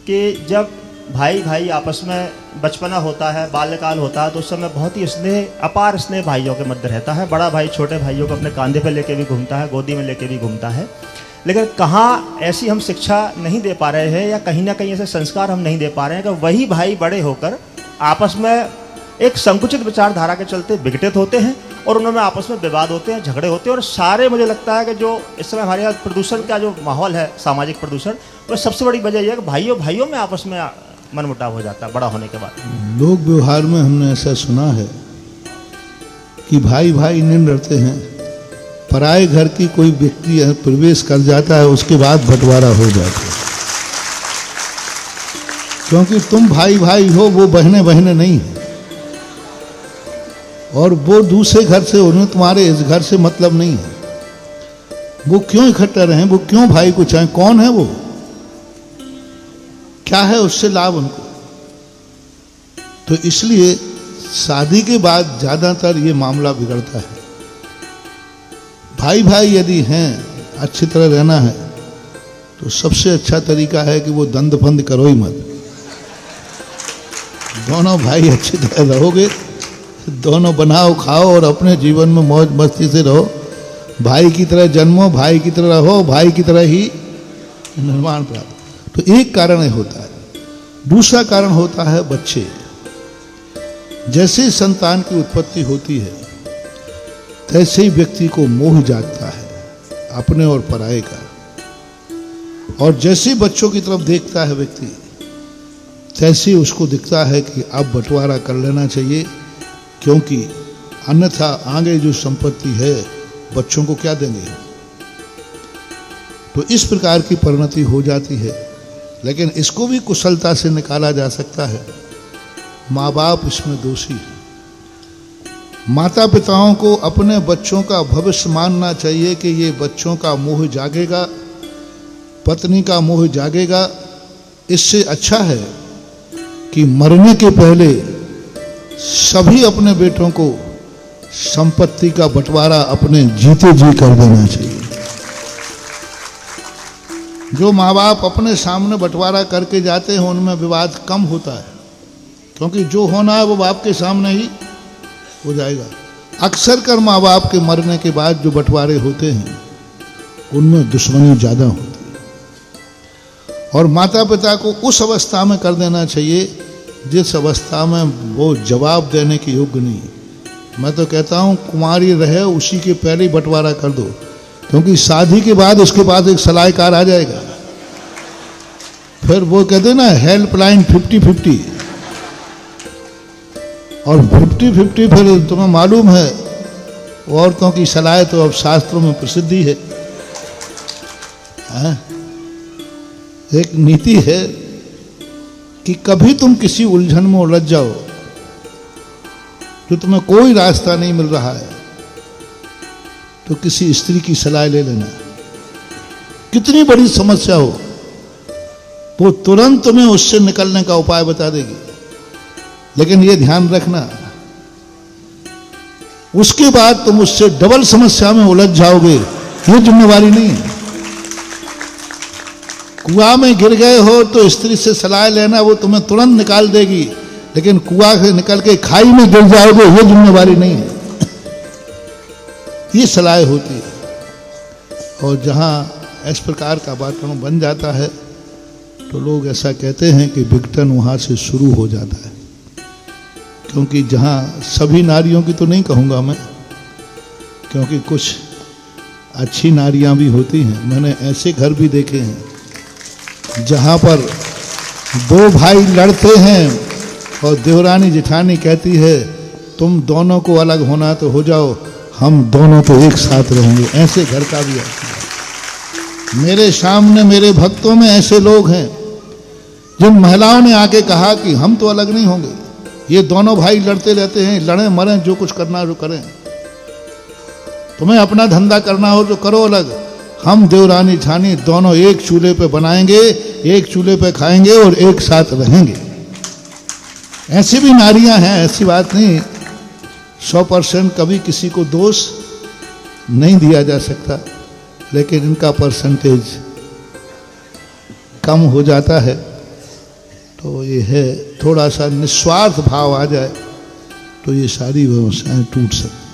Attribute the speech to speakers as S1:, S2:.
S1: कि जब भाई भाई आपस में बचपना होता है, बाल्यकाल होता है, तो उस समय बहुत ही स्नेह, अपार स्नेह भाइयों के मध्य रहता है। बड़ा भाई छोटे भाइयों को अपने कंधे पर लेके भी घूमता है, गोदी में लेके भी घूमता है। लेकिन कहाँ ऐसी हम शिक्षा नहीं दे पा रहे हैं, या कहीं ना कहीं ऐसे संस्कार हम नहीं दे पा रहे हैं कि वही भाई बड़े होकर आपस में एक संकुचित विचारधारा के चलते विघटित होते हैं और उनमें आपस में विवाद होते हैं, झगड़े होते हैं। और सारे, मुझे लगता है कि जो इस समय हमारे यहाँ प्रदूषण का जो माहौल है, सामाजिक प्रदूषण, वो सबसे बड़ी वजह यह है कि भाइयों भाइयों में आपस में मनमुटाव हो जाता है बड़ा होने के बाद।
S2: लोक व्यवहार में हमने ऐसा सुना है कि भाई भाई नहीं लड़ते हैं, पराए घर की कोई व्यक्ति प्रवेश कर जाता है, उसके बाद बंटवारा हो जाता है। क्योंकि तुम भाई भाई हो, वो बहने बहने नहीं है, और वो दूसरे घर से, उन्हें तुम्हारे इस घर से मतलब नहीं है। वो क्यों इकट्ठा रहें, वो क्यों भाई को चाहें, कौन है वो, क्या है उससे लाभ उनको। तो इसलिए शादी के बाद ज्यादातर ये मामला बिगड़ता है। भाई भाई यदि हैं, अच्छी तरह रहना है, तो सबसे अच्छा तरीका है कि वो दंड फंद करो ही मत। दोनों भाई अच्छी तरह रहोगे, दोनों बनाओ खाओ और अपने जीवन में मौज मस्ती से रहो। भाई की तरह जन्मो, भाई की तरह रहो, भाई की तरह ही निर्माण प्राप्त। तो एक कारण होता है। दूसरा कारण होता है बच्चे। जैसे संतान की उत्पत्ति होती है, तैसे ही व्यक्ति को मोह जागता है अपने और पराये का। और जैसे बच्चों की तरफ देखता है व्यक्ति, तैसे उसको दिखता है कि अब बंटवारा कर लेना चाहिए, क्योंकि अन्यथा आगे जो संपत्ति है बच्चों को क्या देंगे। तो इस प्रकार की परिणति हो जाती है। लेकिन इसको भी कुशलता से निकाला जा सकता है। माँ बाप इसमें दोषी है। माता पिताओं को अपने बच्चों का भविष्य मानना चाहिए कि ये बच्चों का मोह जागेगा, पत्नी का मोह जागेगा। इससे अच्छा है कि मरने के पहले सभी अपने बेटों को संपत्ति का बंटवारा अपने जीते जी कर देना चाहिए। जो माँ बाप अपने सामने बंटवारा करके जाते हैं, उनमें विवाद कम होता है, क्योंकि जो होना है वो बाप के सामने ही हो जाएगा। अक्सर कर माँ बाप के मरने के बाद जो बंटवारे होते हैं, उनमें दुश्मनी ज़्यादा होती है। और माता पिता को उस अवस्था में कर देना चाहिए जिस अवस्था में वो जवाब देने के योग्य नहीं है। मैं तो कहता हूँ कुमारी रहे उसी के पहले ही बंटवारा कर दो, क्योंकि शादी के बाद उसके पास एक सलाहकार आ जाएगा। फिर वो कहते ना हेल्पलाइन 50-50, और 50-50 फिर तुम्हें मालूम है औरतों की सलाह तो अब शास्त्रों में प्रसिद्धि है। एक नीति है कि कभी तुम किसी उलझन में उलझ जाओ तो तुम्हें कोई रास्ता नहीं मिल रहा है, तो किसी स्त्री की सलाह ले लेना। कितनी बड़ी समस्या हो, वो तुरंत तुम्हें उससे निकलने का उपाय बता देगी। लेकिन ये ध्यान रखना, उसके बाद तुम उससे डबल समस्या में उलझ जाओगे, ये जिम्मेवारी नहीं है। कुआं में गिर गए हो तो स्त्री से सलाह लेना, वो तुम्हें तुरंत निकाल देगी। लेकिन कुआं से निकल के खाई में गिर जाओगे, ये जिम्मेवारी नहीं है। ये सलाह होती है। और जहाँ इस प्रकार का वातावरण बन जाता है, तो लोग ऐसा कहते हैं कि विघटन वहाँ से शुरू हो जाता है। क्योंकि जहाँ सभी नारियों की तो नहीं कहूँगा मैं, क्योंकि कुछ अच्छी नारियाँ भी होती हैं। मैंने ऐसे घर भी देखे हैं जहाँ पर दो भाई लड़ते हैं और देवरानी जेठानी कहती है तुम दोनों को अलग होना तो हो जाओ, हम दोनों तो एक साथ रहेंगे। ऐसे घर का भी है। मेरे सामने मेरे भक्तों में ऐसे लोग हैं जिन महिलाओं ने आके कहा कि हम तो अलग नहीं होंगे, ये दोनों भाई लड़ते रहते हैं, लड़े मरें, जो कुछ करना जो करें, तुम्हें अपना धंधा करना हो जो करो अलग, हम देवरानी जेठानी दोनों एक चूल्हे पे बनाएंगे, एक चूल्हे पे खाएंगे और एक साथ रहेंगे। ऐसी भी नारियां हैं, ऐसी बात नहीं। 100% कभी किसी को दोष नहीं दिया जा सकता, लेकिन इनका परसेंटेज कम हो जाता है। तो ये है, थोड़ा सा निस्वार्थ भाव आ जाए तो ये सारी व्यवस्थाएं टूट सकती।